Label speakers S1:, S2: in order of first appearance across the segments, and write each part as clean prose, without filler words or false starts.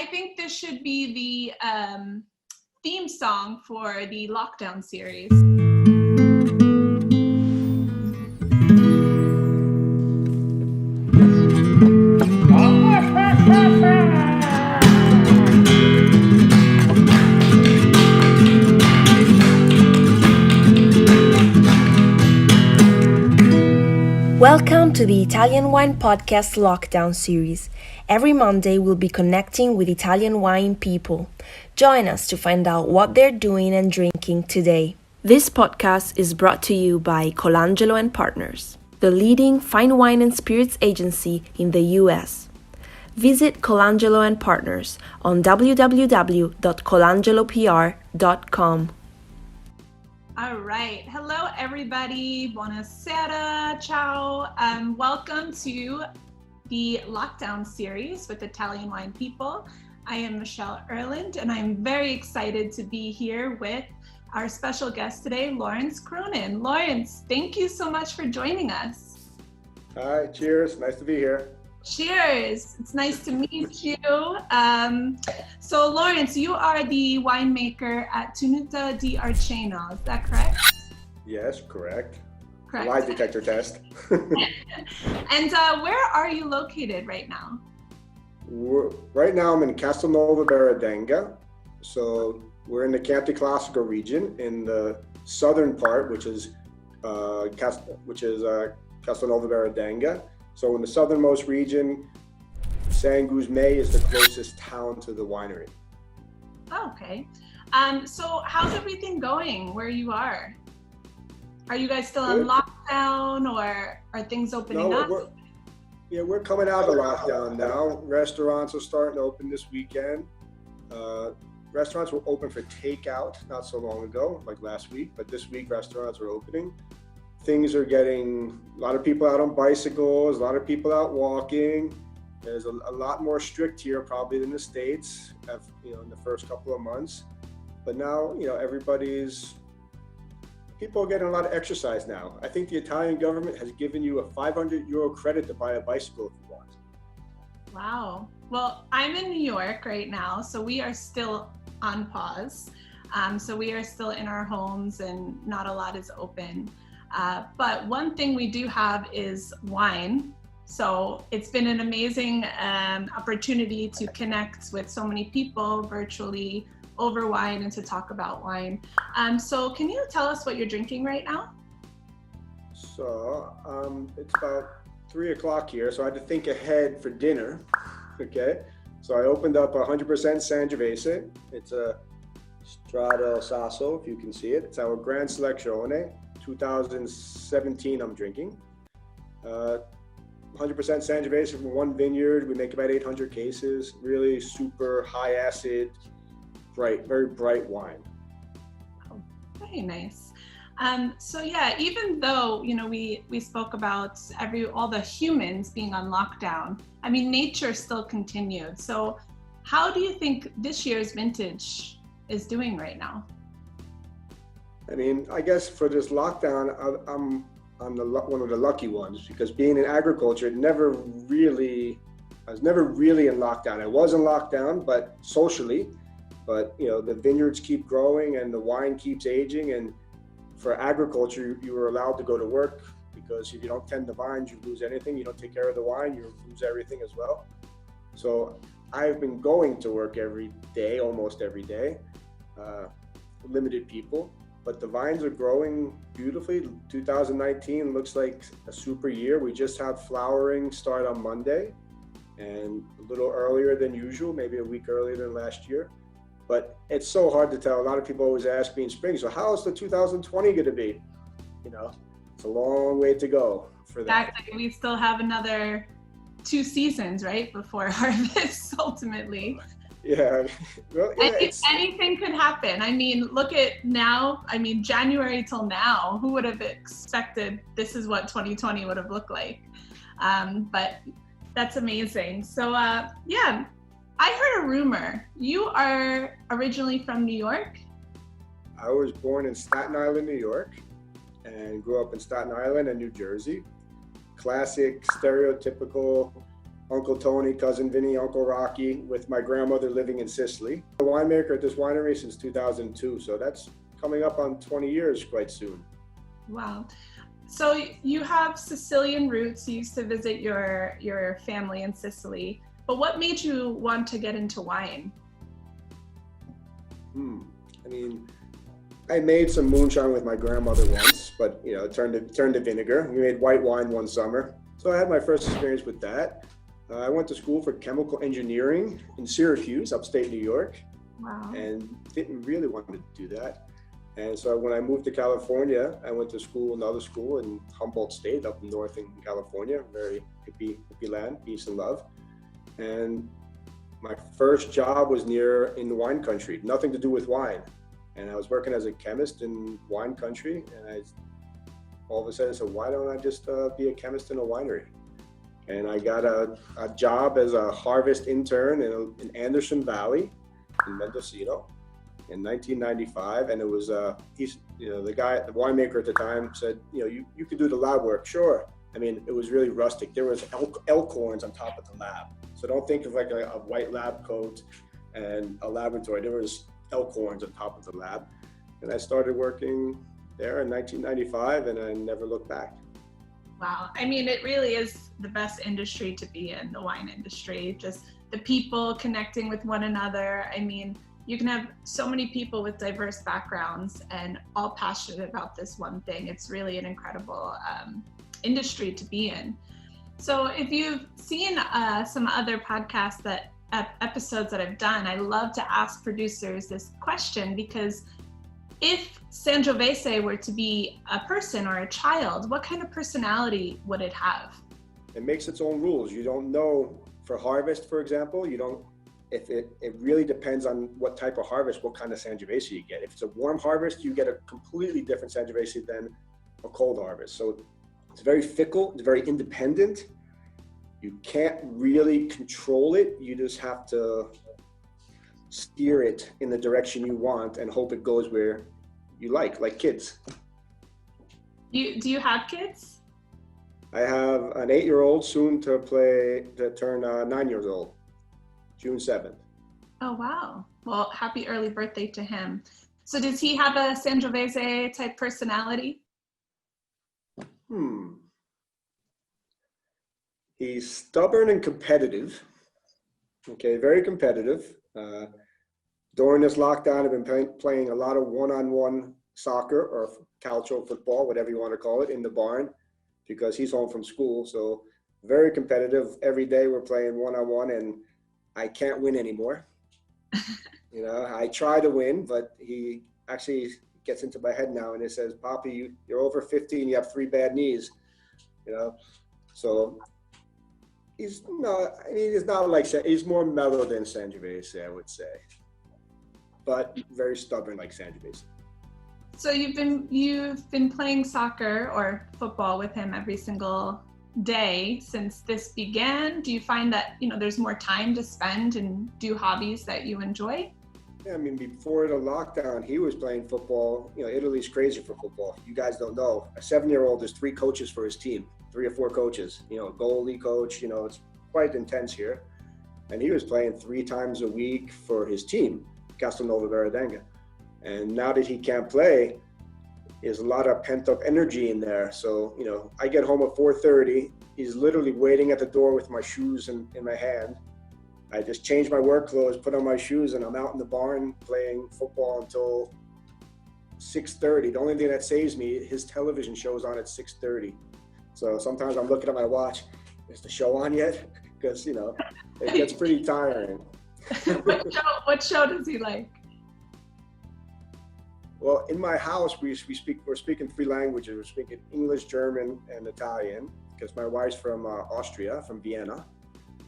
S1: I think this should be the theme song for the lockdown series.
S2: Welcome to the Italian Wine Podcast Lockdown series. Every Monday we'll be connecting with Italian wine people. Join us to find out what they're doing and drinking today. This podcast is brought to you by Colangelo and Partners, the leading fine wine and spirits agency in the US. Visit Colangelo and Partners on www.colangelopr.com.
S1: All right. Hello, everybody. Buonasera. Ciao. Welcome to the lockdown series with Italian wine people. I am Michelle Erland, and I'm very excited to be here with our special guest today, Lawrence Cronin. Lawrence, thank you so much for joining us.
S3: Hi, cheers. Nice to be here.
S1: Cheers. It's nice to meet you. So Lawrence, you are the winemaker at Tenuta di Arceno, is that correct?
S3: Yes, correct.
S1: Correct.
S3: Lie detector test.
S1: And where are you located right now?
S3: Right now I'm in Castelnuovo Berardenga. So we're in the Chianti Classico region in the southern part, which is Castelnuovo Berardenga. So in the southernmost region, San Guzmán is the closest town to the winery.
S1: Oh, okay. So how's everything going where you are? Are you guys still on lockdown, or are things opening up?
S3: We're coming out of lockdown now. Restaurants are starting to open this weekend. Restaurants were open for takeout not so long ago, like last week, but this week restaurants are opening. Things are getting a lot of people out on bicycles, a lot of people out walking. There's a lot more strict here probably than the States, in the first couple of months. But now, people are getting a lot of exercise now. I think the Italian government has given you a €500 credit to buy a bicycle if you want.
S1: Wow. Well, I'm in New York right now, so we are still on pause. So we are still in our homes and not a lot is open. But one thing we do have is wine. So it's been an amazing opportunity to connect with so many people virtually over wine and to talk about wine. So can you tell us what you're drinking right now?
S3: So it's about 3 o'clock here, so I had to think ahead for dinner. Okay, so I opened up 100% Sangiovese. It's a Strada Sasso, if you can see it. It's our Grand Selezione. 2017 I'm drinking. 100% Sangiovese from one vineyard. We make about 800 cases. Really super high acid, bright, very bright wine.
S1: Oh, very nice. So yeah, even though we spoke about all the humans being on lockdown, I mean nature still continued. So how do you think this year's vintage is doing right now?
S3: I mean, I guess for this lockdown, I'm one of the lucky ones, because being in agriculture, I was never really in lockdown. I was in lockdown, but socially. But the vineyards keep growing and the wine keeps aging. And for agriculture, you were allowed to go to work, because if you don't tend the vines, you lose anything. You don't take care of the wine, you lose everything as well. So I've been going to work every day, almost every day. Limited people. But the vines are growing beautifully. 2019 looks like a super year. We just had flowering start on Monday, and a little earlier than usual, maybe a week earlier than last year. But it's so hard to tell. A lot of people always ask me in spring, so how is the 2020 going to be? It's a long way to go for that.
S1: Exactly. We still have another 2 seasons, right, before harvest, ultimately.
S3: Yeah. Well,
S1: anything could happen. I mean, look at now. I mean, January till now, who would have expected this is what 2020 would have looked like? But that's amazing. So yeah, I heard a rumor. You are originally from New York?
S3: I was born in Staten Island, New York, and grew up in Staten Island and New Jersey. Classic, stereotypical Uncle Tony, Cousin Vinny, Uncle Rocky, with my grandmother living in Sicily. A winemaker at this winery since 2002, so that's coming up on 20 years quite soon.
S1: Wow. So you have Sicilian roots. You used to visit your family in Sicily, but what made you want to get into wine?
S3: I mean, I made some moonshine with my grandmother once, but you know, it turned to vinegar. We made white wine one summer. So I had my first experience with that. I went to school for chemical engineering in Syracuse, upstate New York.
S1: Wow.
S3: And didn't really want to do that. And so when I moved to California, I went to school, another school in Humboldt State, up north in California, very hippie land, peace and love. And my first job was in the wine country, nothing to do with wine. And I was working as a chemist in wine country, and all of a sudden said, why don't I just be a chemist in a winery? And I got a job as a harvest intern in Anderson Valley in Mendocino in 1995. And it was, the winemaker at the time said, you could do the lab work. Sure. I mean, it was really rustic. There was elk horns on top of the lab. So don't think of like a white lab coat and a laboratory. There was elk horns on top of the lab. And I started working there in 1995, and I never looked back.
S1: Wow. I mean, it really is the best industry to be in, the wine industry. Just the people connecting with one another. I mean, you can have so many people with diverse backgrounds and all passionate about this one thing. It's really an incredible industry to be in. So if you've seen some other podcasts episodes that I've done, I love to ask producers this question, because if Sangiovese were to be a person or a child, what kind of personality would it have?
S3: It makes its own rules. You don't know, for harvest, for example, it really depends on what type of harvest, what kind of Sangiovese you get. If it's a warm harvest, you get a completely different Sangiovese than a cold harvest. So it's very fickle, it's very independent. You can't really control it. You just have to steer it in the direction you want and hope it goes where you like kids.
S1: Do you have kids?
S3: I have an 8-year-old soon to turn 9 years old, June 7th.
S1: Oh, wow. Well, happy early birthday to him. So does he have a Sangiovese type personality?
S3: He's stubborn and competitive. Okay, very competitive. During this lockdown, I've been playing a lot of one-on-one soccer or calcio football, whatever you want to call it, in the barn, because he's home from school. So very competitive. Every day we're playing one-on-one, and I can't win anymore. I try to win, but he actually gets into my head now and it says, Poppy, you're over 50 and you have 3 bad knees. So he's not like, he's more mellow than Sangiovese, I would say, but very stubborn like Sangiovese.
S1: So you've been playing soccer or football with him every single day since this began. Do you find that there's more time to spend and do hobbies that you enjoy?
S3: Yeah, I mean, before the lockdown, he was playing football. Italy's crazy for football. You guys don't know. A 7-year-old has 3 coaches for his team, 3 or 4 coaches. Goalie coach. It's quite intense here. And he was playing 3 times a week for his team, Castelnuovo Berardenga. And now that he can't play, there's a lot of pent-up energy in there. So, I get home at 4:30. He's literally waiting at the door with my shoes in my hand. I just change my work clothes, put on my shoes, and I'm out in the barn playing football until 6:30. The only thing that saves me, his television show's on at 6:30. So sometimes I'm looking at my watch, is the show on yet? Because, it gets pretty tiring.
S1: What show does he like?
S3: Well, in my house, we're speaking 3 languages. We're speaking English, German, and Italian, because my wife's from Austria, from Vienna.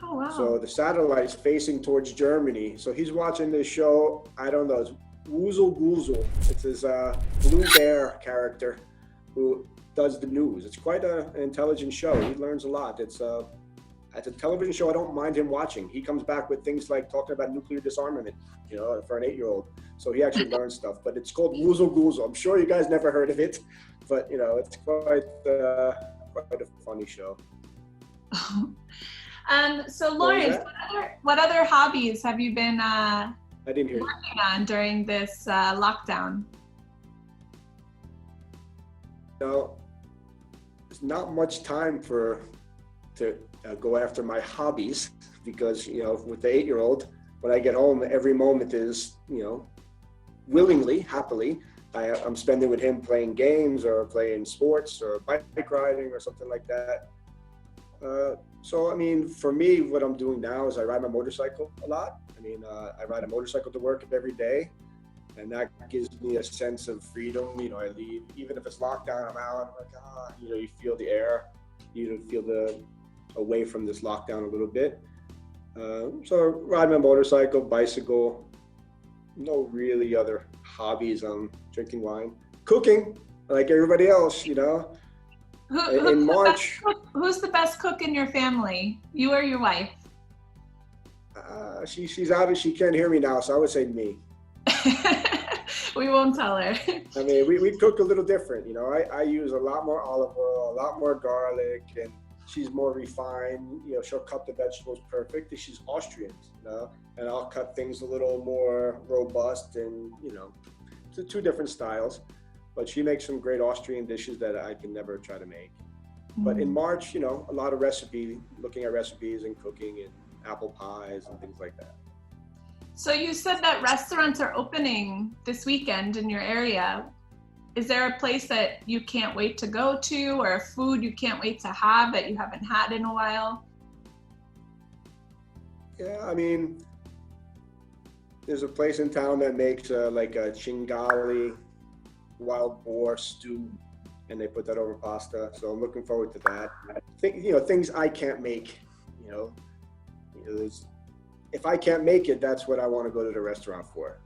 S1: Oh, wow.
S3: So the satellite's facing towards Germany. So he's watching this show, I don't know, it's Woozle Goozle. It's his blue bear character who does the news. It's quite an intelligent show. He learns a lot. It's a television show I don't mind him watching. He comes back with things like talking about nuclear disarmament, for an 8-year-old. So he actually learns stuff. But it's called Woozle Goozle. I'm sure you guys never heard of it, but, it's quite a funny show.
S1: So Lawrence, what other hobbies have you been
S3: I didn't hear
S1: working on during this lockdown?
S3: No, there's not much time to go after my hobbies because, with the 8-year-old, when I get home, every moment is, willingly, happily, I'm spending with him playing games or playing sports or bike riding or something like that. So, for me, what I'm doing now is I ride my motorcycle a lot. I ride a motorcycle to work every day, and that gives me a sense of freedom. I leave, even if it's lockdown, I'm out, I'm like, you feel the air, you feel away from this lockdown a little bit. So ride my motorcycle, bicycle, no really other hobbies. Drinking wine, cooking, like everybody else, in March.
S1: Who's the best cook in your family? You or your wife?
S3: She's out, she can't hear me now, so I would say me.
S1: We won't tell her.
S3: We cook a little different, I use a lot more olive oil, a lot more garlic, and she's more refined. She'll cut the vegetables perfect. She's Austrian, and I'll cut things a little more robust, and it's two different styles. But she makes some great Austrian dishes that I can never try to make. But in March, a lot of looking at recipes and cooking and apple pies and things like that.
S1: So you said that restaurants are opening this weekend in your area. Is there a place that you can't wait to go to, or a food you can't wait to have that you haven't had in a while?
S3: Yeah, there's a place in town that makes like a chingali wild boar stew, and they put that over pasta. So I'm looking forward to that. Things I can't make. If I can't make it, that's what I want to go to the restaurant for.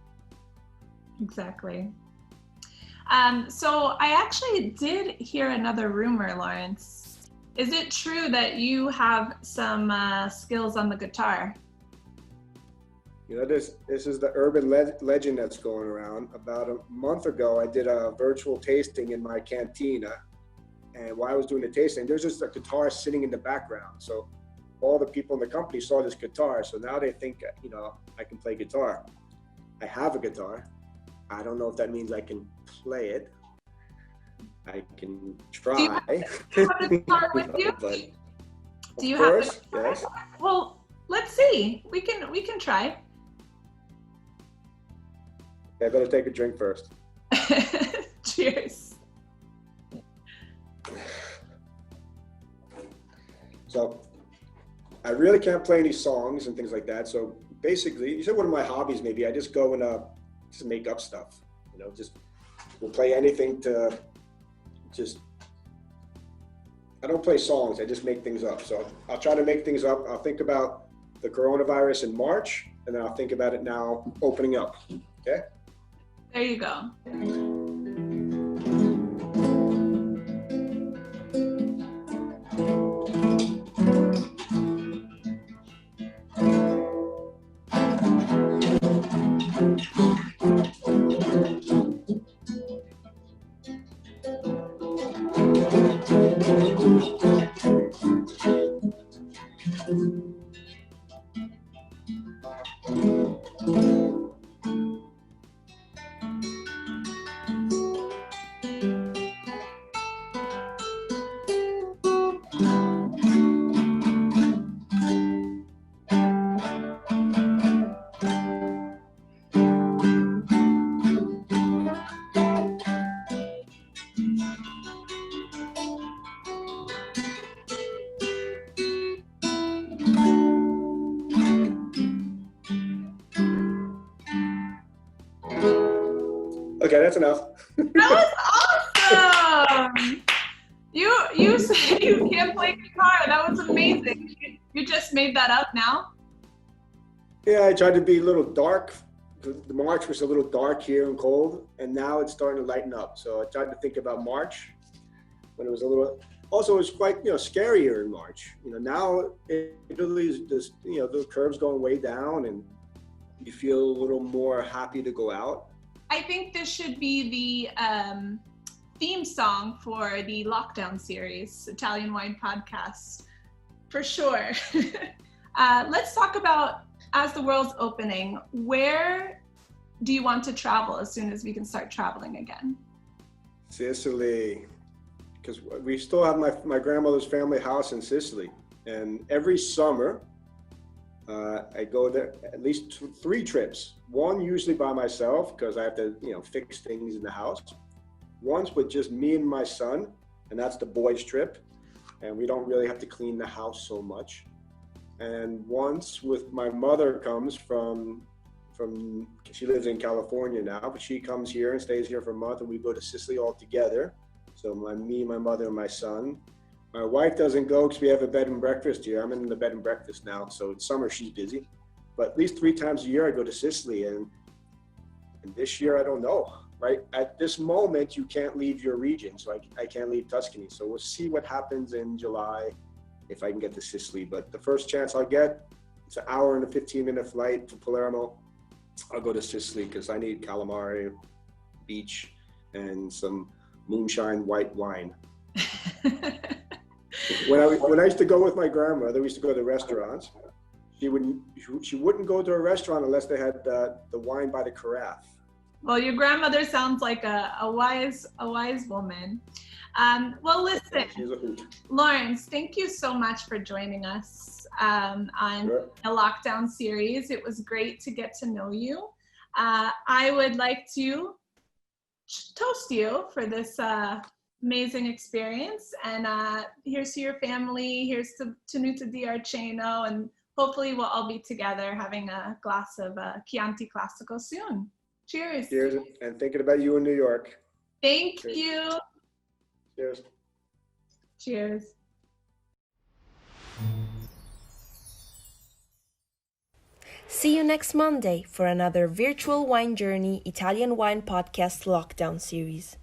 S1: Exactly. So I actually did hear another rumor, Lawrence. Is it true that you have some skills on the guitar?
S3: This is the urban legend that's going around. About a month ago, I did a virtual tasting in my cantina. And while I was doing the tasting, there's just a guitar sitting in the background. So all the people in the company saw this guitar. So now they think, I can play guitar. I have a guitar. I don't know if that means I can play it. I can try.
S1: Do you have a guitar with you?
S3: But
S1: Do you
S3: of course,
S1: have
S3: yes.
S1: Well, let's see. We can try.
S3: I better take a drink first.
S1: Cheers.
S3: So I really can't play any songs and things like that. So basically, you said one of my hobbies, maybe I just go and just make up stuff. We'll play anything to I don't play songs, I just make things up. So I'll try to make things up. I'll think about the coronavirus in March, and then I'll think about it now opening up. Okay?
S1: There you go.
S3: Okay, that's enough.
S1: That was awesome! You said you can't play guitar. That was amazing. You just made that up now?
S3: Yeah, I tried to be a little dark. The March was a little dark here and cold, and now it's starting to lighten up. So I tried to think about March when it was a little. Also, it was quite scarier in March. Now Italy is just the curve's going way down, and you feel a little more happy to go out.
S1: I think this should be the theme song for the lockdown series, Italian Wine Podcast. For sure. Let's talk about, as the world's opening, where do you want to travel as soon as we can start traveling again?
S3: Sicily, because we still have my grandmother's family house in Sicily. And every summer, I go there at least 3 trips. One usually by myself because I have to, fix things in the house. Once with just me and my son, and that's the boys' trip. And we don't really have to clean the house so much. And once with my mother comes from she lives in California now, but she comes here and stays here for a month, and we go to Sicily all together. So me, my mother, and my son. My wife doesn't go because we have a bed and breakfast here. I'm in the bed and breakfast now, so in summer she's busy. But at least 3 times a year I go to Sicily, and this year I don't know. Right at this moment, you can't leave your region, so I can't leave Tuscany. So we'll see what happens in July if I can get to Sicily. But the first chance I'll get, it's an hour and a 15-minute flight to Palermo. I'll go to Sicily because I need calamari, beach, and some moonshine white wine. When I used to go with my grandmother, we used to go to restaurants. She wouldn't go to a restaurant unless they had the wine by the carafe.
S1: Well, your grandmother sounds like a wise woman. Well, listen, Lawrence, thank you so much for joining us on the lockdown series. It was great to get to know you. I would like to toast you for this amazing experience. And here's to your family. Here's to Tenuta di Arceno. And hopefully we'll all be together having a glass of Chianti Classico soon. Cheers.
S3: Cheers, and thinking about you in New York.
S1: Thank
S3: Cheers.
S1: you.
S3: Cheers.
S1: Cheers.
S2: See you next Monday for another virtual wine journey Italian wine podcast lockdown series.